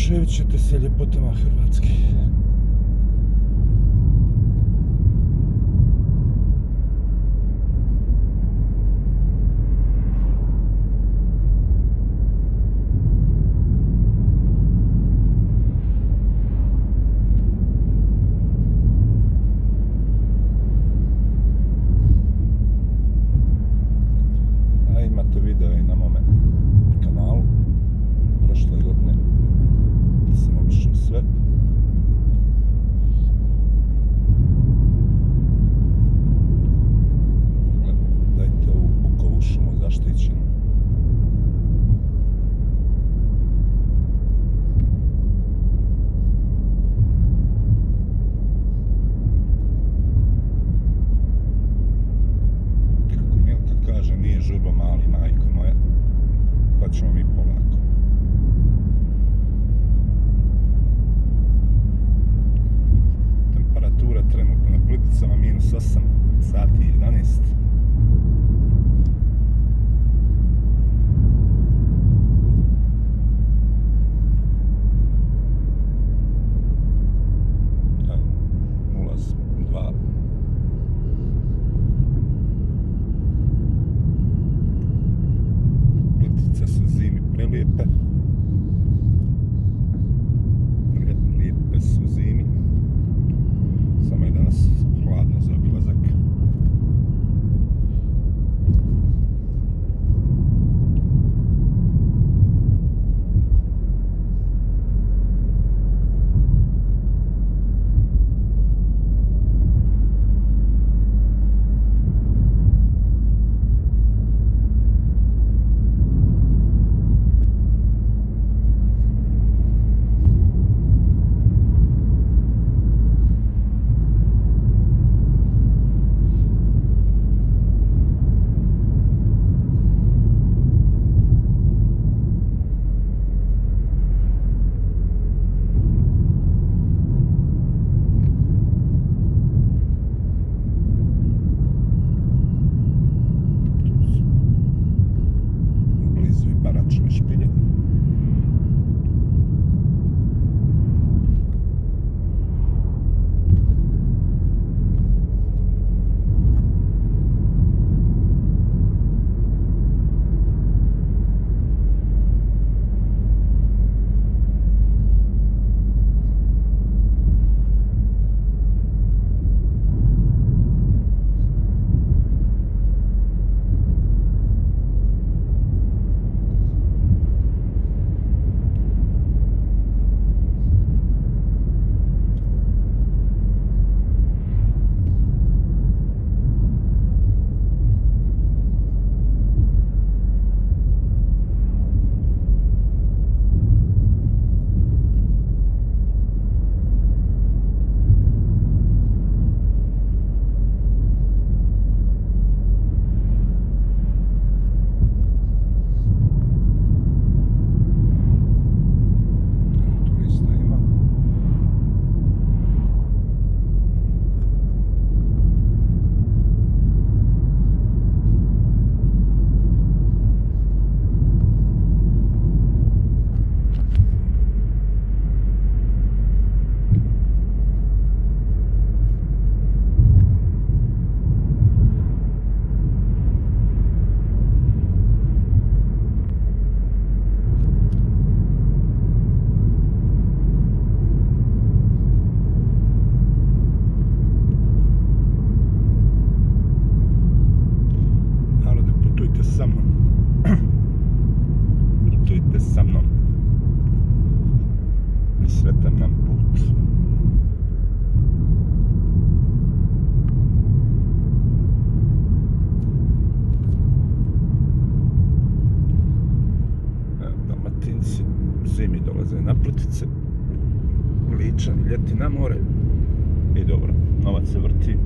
Oduševit ćete se ljepotama Hrvatske. Imate video i na mome kanalu prošle godine sam obišao sve. Gledajte ovu bukovu šumu zaštićenu. Kaže, nije žurba mali, majko moja, pa ćemo mi polako. Temperatura trenutno na Plitvicama -8 sati 11. Ulaz 2. Plitvice su zimi prelijepe. Lijepe su zimi. Samo je danas hladno za obilazak. Baračne špilje. Putujte sa mnom. Sretan nam put. Dalmatinci zimi dolaze na Plitvice, Ličani ljeti na more i dobro, novac se vrti.